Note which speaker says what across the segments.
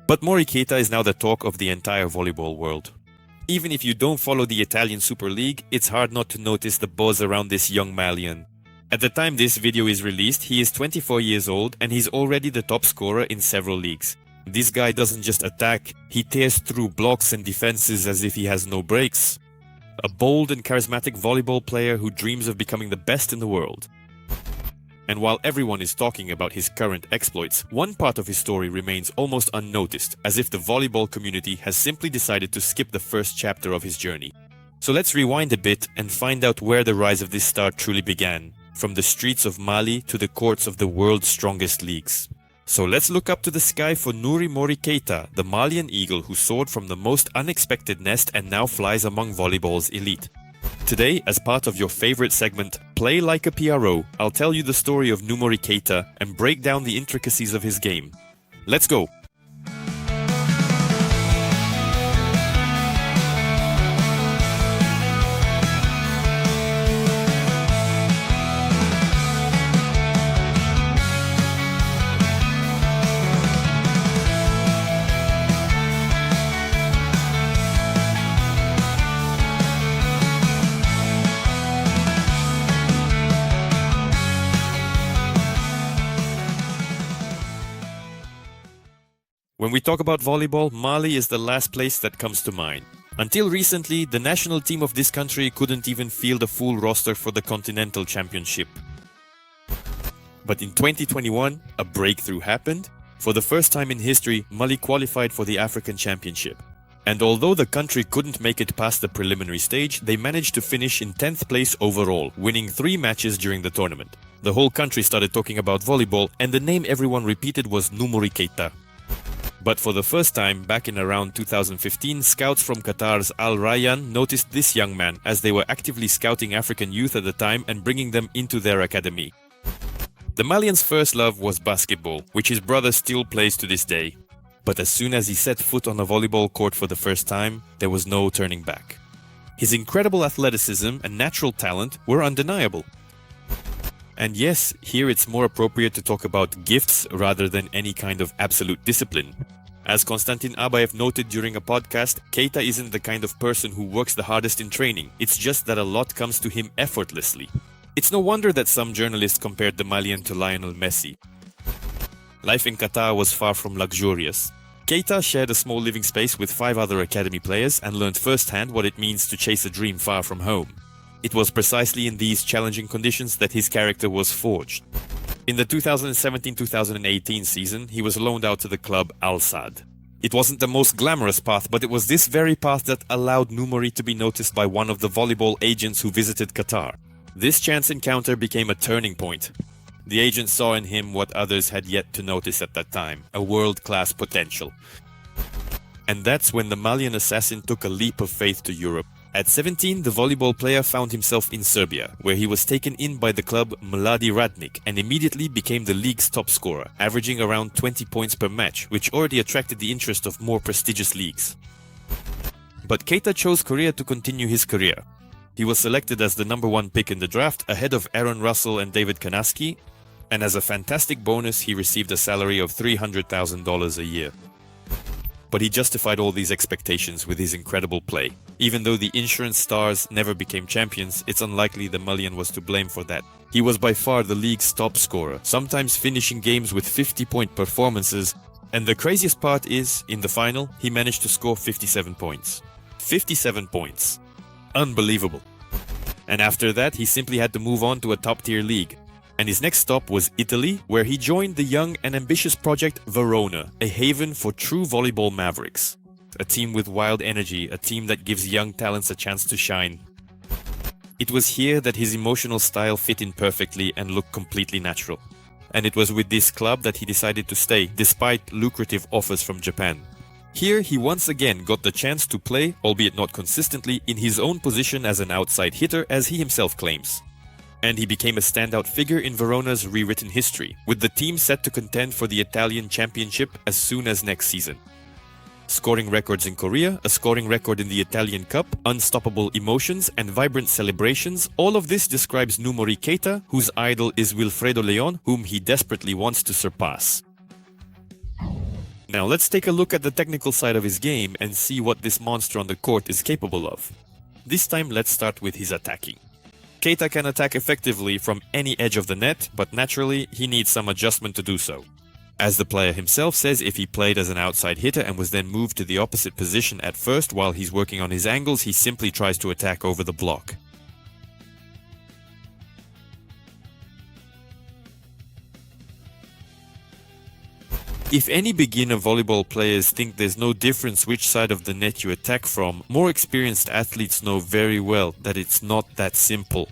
Speaker 1: But Noumory Keita is now the talk of the entire volleyball world. Even if you don't follow the Italian Super League, it's hard not to notice the buzz around this young Malian. At the time this video is released, he is 24 years old and he's already the top scorer in several leagues. This guy doesn't just attack, he tears through blocks and defenses as if he has no breaks. A bold and charismatic volleyball player who dreams of becoming the best in the world. And while everyone is talking about his current exploits, one part of his story remains almost unnoticed, as if the volleyball community has simply decided to skip the first chapter of his journey. So let's rewind a bit and find out where the rise of this star truly began, from the streets of Mali to the courts of the world's strongest leagues. So let's look up to the sky for Noumory Keita, the Malian eagle who soared from the most unexpected nest and now flies among volleyball's elite. Today, as part of your favorite segment, Play Like a PRO, I'll tell you the story of Noumory Keita and break down the intricacies of his game. Let's go! When we talk about volleyball, Mali is the last place that comes to mind. Until recently, the national team of this country couldn't even field a full roster for the Continental Championship. But in 2021, a breakthrough happened. For the first time in history, Mali qualified for the African Championship. And although the country couldn't make it past the preliminary stage, they managed to finish in 10th place overall, winning 3 matches during the tournament. The whole country started talking about volleyball, and the name everyone repeated was Noumory Keita. But for the first time, back in around 2015, scouts from Qatar's Rayyan noticed this young man as they were actively scouting African youth at the time and bringing them into their academy. The Malian's first love was basketball, which his brother still plays to this day. But as soon as he set foot on a volleyball court for the first time, there was no turning back. His incredible athleticism and natural talent were undeniable. And yes, here it's more appropriate to talk about gifts rather than any kind of absolute discipline. As Konstantin Abayev noted during a podcast, Keita isn't the kind of person who works the hardest in training, it's just that a lot comes to him effortlessly. It's no wonder that some journalists compared the Malian to Lionel Messi. Life in Qatar was far from luxurious. Keita shared a small living space with 5 other academy players and learned firsthand what it means to chase a dream far from home. It was precisely in these challenging conditions that his character was forged. In the 2017-2018 season, he was loaned out to the club Al Sadd. It wasn't the most glamorous path, but it was this very path that allowed Noumory to be noticed by one of the volleyball agents who visited Qatar. This chance encounter became a turning point. The agent saw in him what others had yet to notice at that time, a world-class potential. And that's when the Malian assassin took a leap of faith to Europe. At 17, the volleyball player found himself in Serbia, where he was taken in by the club Mladi Radnik and immediately became the league's top scorer, averaging around 20 points per match, which already attracted the interest of more prestigious leagues. But Keita chose Korea to continue his career. He was selected as the number 1 pick in the draft, ahead of Aaron Russell and David Kanaski, and as a fantastic bonus, he received a salary of $300,000 a year. But he justified all these expectations with his incredible play. Even though the insurance stars never became champions, it's unlikely the Malian was to blame for that. He was by far the league's top scorer, sometimes finishing games with 50-point performances, and the craziest part is, in the final, he managed to score 57 points. 57 points. Unbelievable. And after that, he simply had to move on to a top-tier league. And his next stop was Italy, where he joined the young and ambitious project Verona, a haven for true volleyball mavericks. A team with wild energy, a team that gives young talents a chance to shine. It was here that his emotional style fit in perfectly and looked completely natural. And it was with this club that he decided to stay, despite lucrative offers from Japan. Here he once again got the chance to play, albeit not consistently, in his own position as an outside hitter, as he himself claims. And he became a standout figure in Verona's rewritten history, with the team set to contend for the Italian Championship as soon as next season. Scoring records in Korea, a scoring record in the Italian Cup, unstoppable emotions and vibrant celebrations, all of this describes Noumory Keita, whose idol is Wilfredo Leon, whom he desperately wants to surpass. Now let's take a look at the technical side of his game and see what this monster on the court is capable of. This time let's start with his attacking. Keita can attack effectively from any edge of the net, but naturally he needs some adjustment to do so. As the player himself says, if he played as an outside hitter and was then moved to the opposite position at first while he's working on his angles, he simply tries to attack over the block. If any beginner volleyball players think there's no difference which side of the net you attack from, more experienced athletes know very well that it's not that simple.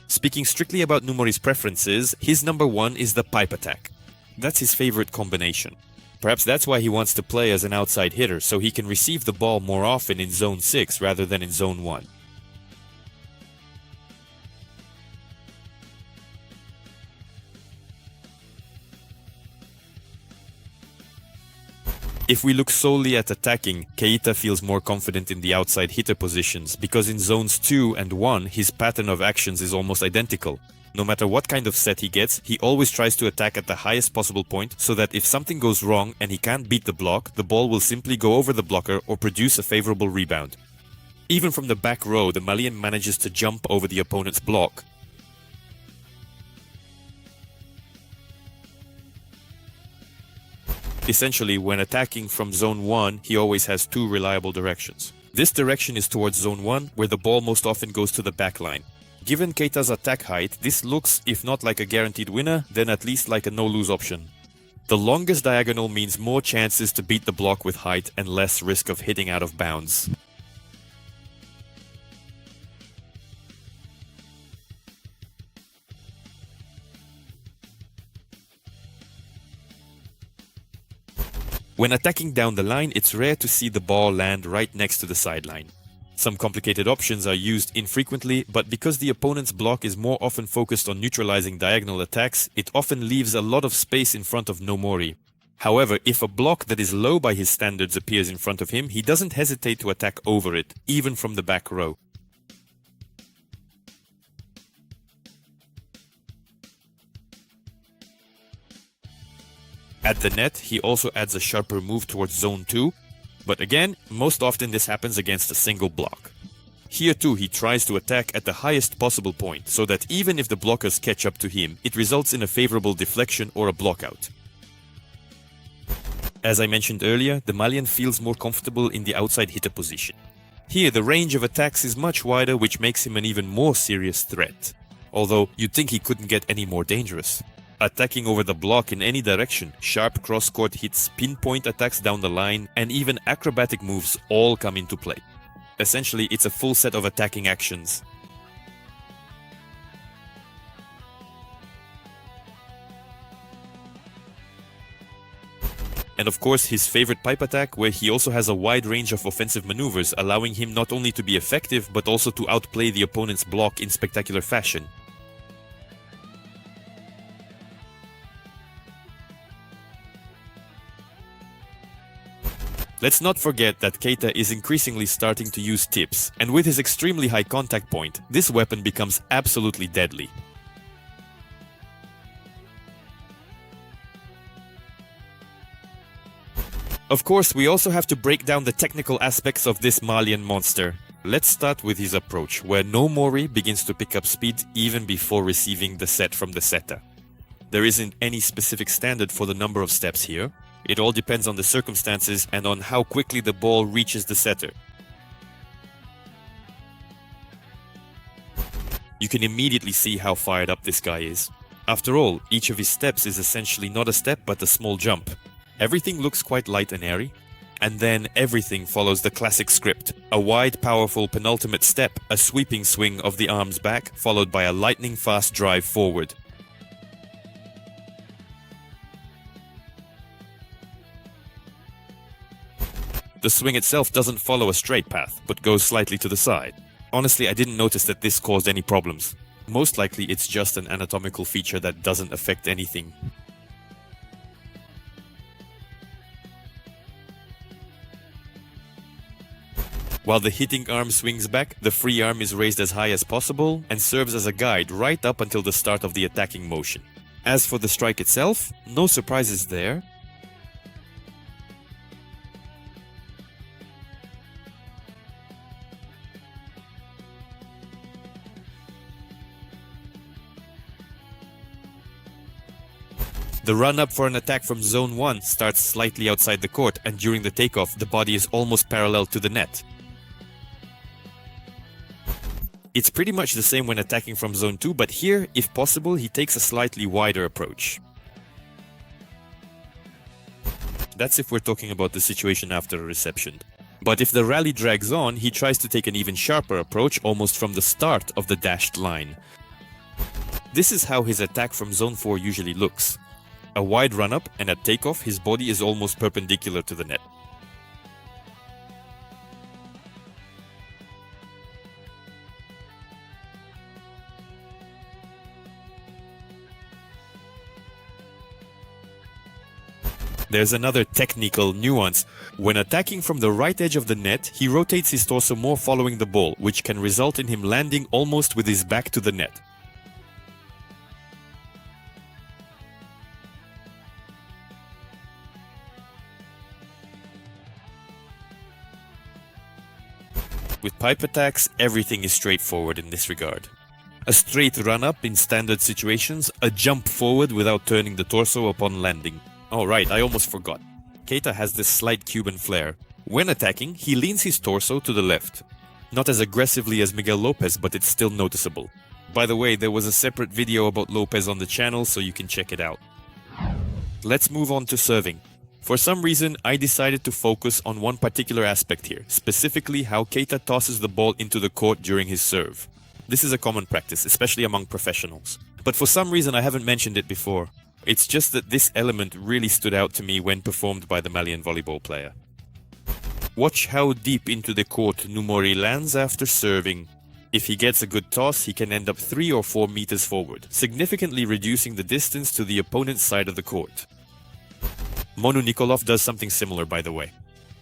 Speaker 1: Speaking strictly about Noumory's preferences, his number one is the pipe attack. That's his favorite combination. Perhaps that's why he wants to play as an outside hitter, so he can receive the ball more often in zone 6 rather than in zone 1. If we look solely at attacking, Keita feels more confident in the outside hitter positions, because in zones 2 and 1 his pattern of actions is almost identical. No matter what kind of set he gets, he always tries to attack at the highest possible point, so that if something goes wrong and he can't beat the block, the ball will simply go over the blocker or produce a favorable rebound. Even from the back row, the Malian manages to jump over the opponent's block. Essentially, when attacking from zone 1, he always has two reliable directions. This direction is towards zone 1, where the ball most often goes to the back line. Given Keita's attack height, this looks, if not like a guaranteed winner, then at least like a no-lose option. The longest diagonal means more chances to beat the block with height and less risk of hitting out of bounds. When attacking down the line, it's rare to see the ball land right next to the sideline. Some complicated options are used infrequently, but because the opponent's block is more often focused on neutralizing diagonal attacks, it often leaves a lot of space in front of Noumory. However, if a block that is low by his standards appears in front of him, he doesn't hesitate to attack over it, even from the back row. At the net, he also adds a sharper move towards zone 2, but again, most often this happens against a single block. Here too, he tries to attack at the highest possible point, so that even if the blockers catch up to him, it results in a favorable deflection or a blockout. As I mentioned earlier, the Malian feels more comfortable in the outside hitter position. Here, the range of attacks is much wider, which makes him an even more serious threat. Although, you'd think he couldn't get any more dangerous. Attacking over the block in any direction, sharp cross-court hits, pinpoint attacks down the line, and even acrobatic moves all come into play. Essentially, it's a full set of attacking actions. And of course, his favorite pipe attack, where he also has a wide range of offensive maneuvers, allowing him not only to be effective, but also to outplay the opponent's block in spectacular fashion. Let's not forget that Keita is increasingly starting to use tips, and with his extremely high contact point, this weapon becomes absolutely deadly. Of course, we also have to break down the technical aspects of this Malian monster. Let's start with his approach, where Noumory begins to pick up speed even before receiving the set from the setter. There isn't any specific standard for the number of steps here. It all depends on the circumstances and on how quickly the ball reaches the setter. You can immediately see how fired up this guy is. After all, each of his steps is essentially not a step but a small jump. Everything looks quite light and airy, and then everything follows the classic script. A wide, powerful penultimate step, a sweeping swing of the arms back, followed by a lightning-fast drive forward. The swing itself doesn't follow a straight path, but goes slightly to the side. Honestly, I didn't notice that this caused any problems. Most likely it's just an anatomical feature that doesn't affect anything. While the hitting arm swings back, the free arm is raised as high as possible and serves as a guide right up until the start of the attacking motion. As for the strike itself, no surprises there. The run-up for an attack from Zone 1 starts slightly outside the court, and during the takeoff, the body is almost parallel to the net. It's pretty much the same when attacking from Zone 2, but here, if possible, he takes a slightly wider approach. That's if we're talking about the situation after a reception. But if the rally drags on, he tries to take an even sharper approach almost from the start of the dashed line. This is how his attack from Zone 4 usually looks. A wide run-up, and at takeoff, his body is almost perpendicular to the net. There's another technical nuance. When attacking from the right edge of the net, he rotates his torso more following the ball, which can result in him landing almost with his back to the net. With pipe attacks, everything is straightforward in this regard. A straight run-up in standard situations, a jump forward without turning the torso upon landing. Oh right, I almost forgot. Keita has this slight Cuban flair. When attacking, he leans his torso to the left. Not as aggressively as Miguel Lopez, but it's still noticeable. By the way, there was a separate video about Lopez on the channel, so you can check it out. Let's move on to serving. For some reason, I decided to focus on one particular aspect here, specifically how Keita tosses the ball into the court during his serve. This is a common practice, especially among professionals. But for some reason I haven't mentioned it before. It's just that this element really stood out to me when performed by the Malian volleyball player. Watch how deep into the court Noumory lands after serving. If he gets a good toss, he can end up 3 or 4 meters forward, significantly reducing the distance to the opponent's side of the court. Monu Nikolov does something similar, by the way.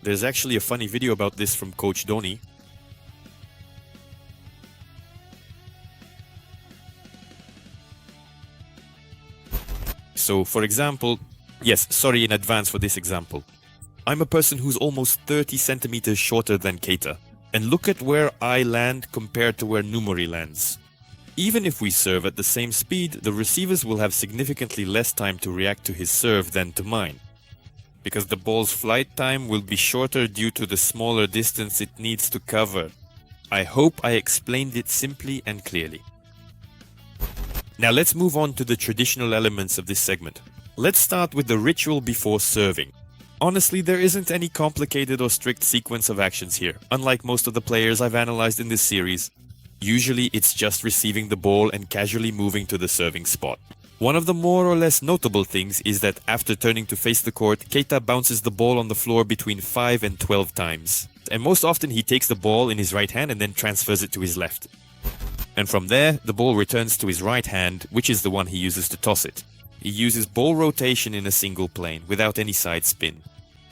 Speaker 1: There's actually a funny video about this from Coach Doni. So, for example, yes, sorry in advance for this example. I'm a person who's almost 30 centimeters shorter than Keita, and look at where I land compared to where Noumory lands. Even if we serve at the same speed, the receivers will have significantly less time to react to his serve than to mine, because the ball's flight time will be shorter due to the smaller distance it needs to cover. I hope I explained it simply and clearly. Now let's move on to the traditional elements of this segment. Let's start with the ritual before serving. Honestly, there isn't any complicated or strict sequence of actions here, unlike most of the players I've analyzed in this series. Usually it's just receiving the ball and casually moving to the serving spot. One of the more or less notable things is that after turning to face the court, Keita bounces the ball on the floor between 5 and 12 times. And most often he takes the ball in his right hand and then transfers it to his left. And from there, the ball returns to his right hand, which is the one he uses to toss it. He uses ball rotation in a single plane, without any side spin.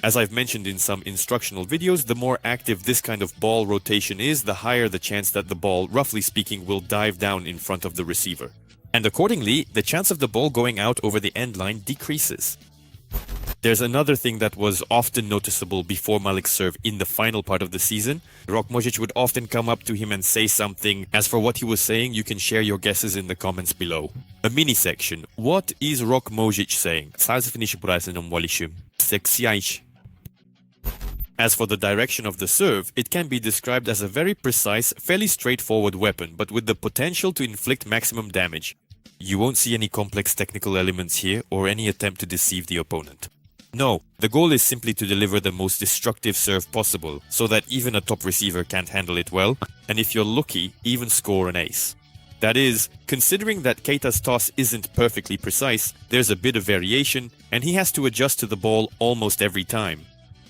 Speaker 1: As I've mentioned in some instructional videos, the more active this kind of ball rotation is, the higher the chance that the ball, roughly speaking, will dive down in front of the receiver. And accordingly, the chance of the ball going out over the end line decreases. There's another thing that was often noticeable before Malik's serve in the final part of the season. Rok Mojic would often come up to him and say something. As for what he was saying, you can share your guesses in the comments below. A mini section. What is Rok Mojic saying? As for the direction of the serve, it can be described as a very precise, fairly straightforward weapon, but with the potential to inflict maximum damage. You won't see any complex technical elements here or any attempt to deceive the opponent. No, the goal is simply to deliver the most destructive serve possible, so that even a top receiver can't handle it well, and if you're lucky, even score an ace. That is, considering that Keita's toss isn't perfectly precise, there's a bit of variation, and he has to adjust to the ball almost every time.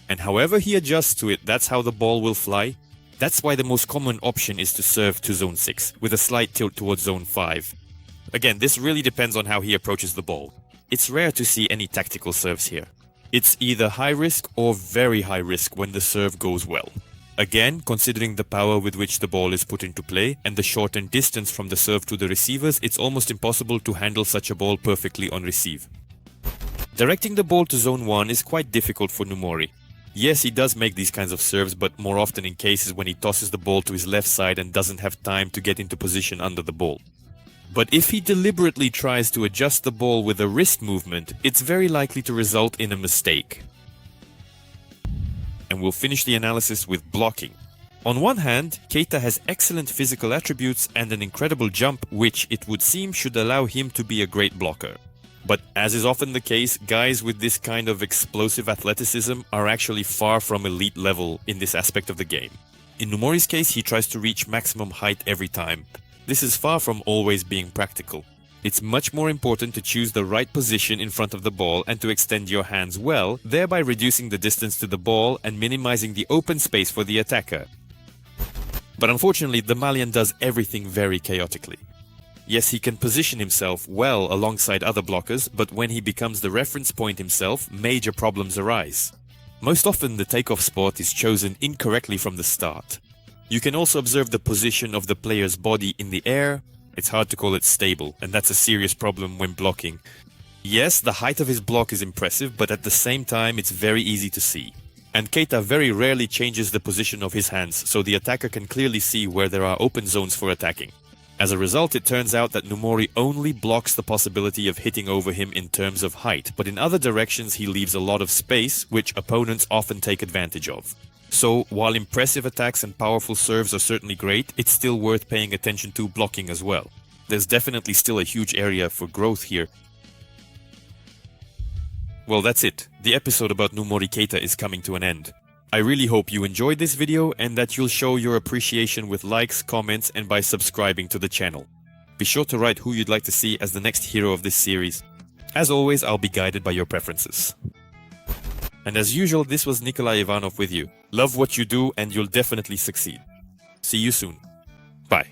Speaker 1: And however he adjusts to it, that's how the ball will fly. That's why the most common option is to serve to zone 6, with a slight tilt towards zone 5. Again, this really depends on how he approaches the ball. It's rare to see any tactical serves here. It's either high risk or very high risk when the serve goes well. Again, considering the power with which the ball is put into play and the shortened distance from the serve to the receivers, it's almost impossible to handle such a ball perfectly on receive. Directing the ball to zone 1 is quite difficult for Noumory. Yes, he does make these kinds of serves, but more often in cases when he tosses the ball to his left side and doesn't have time to get into position under the ball. But if he deliberately tries to adjust the ball with a wrist movement, it's very likely to result in a mistake. And we'll finish the analysis with blocking. On one hand, Keita has excellent physical attributes and an incredible jump, which it would seem should allow him to be a great blocker. But as is often the case, guys with this kind of explosive athleticism are actually far from elite level in this aspect of the game. In Noumory's case, he tries to reach maximum height every time. This is far from always being practical. It's much more important to choose the right position in front of the ball and to extend your hands well, thereby reducing the distance to the ball and minimizing the open space for the attacker. But unfortunately, the Malian does everything very chaotically. Yes, he can position himself well alongside other blockers, but when he becomes the reference point himself, major problems arise. Most often, the takeoff spot is chosen incorrectly from the start. You can also observe the position of the player's body in the air. It's hard to call it stable, and that's a serious problem when blocking. Yes, the height of his block is impressive, but at the same time, it's very easy to see. And Keita very rarely changes the position of his hands, so the attacker can clearly see where there are open zones for attacking. As a result, it turns out that Noumory only blocks the possibility of hitting over him in terms of height, but in other directions he leaves a lot of space, which opponents often take advantage of. So, while impressive attacks and powerful serves are certainly great, it's still worth paying attention to blocking as well. There's definitely still a huge area for growth here. Well, that's it. The episode about Noumory Keita is coming to an end. I really hope you enjoyed this video and that you'll show your appreciation with likes, comments, and by subscribing to the channel. Be sure to write who you'd like to see as the next hero of this series. As always, I'll be guided by your preferences. And as usual, this was Nikolai Ivanov with you. Love what you do and you'll definitely succeed. See you soon. Bye.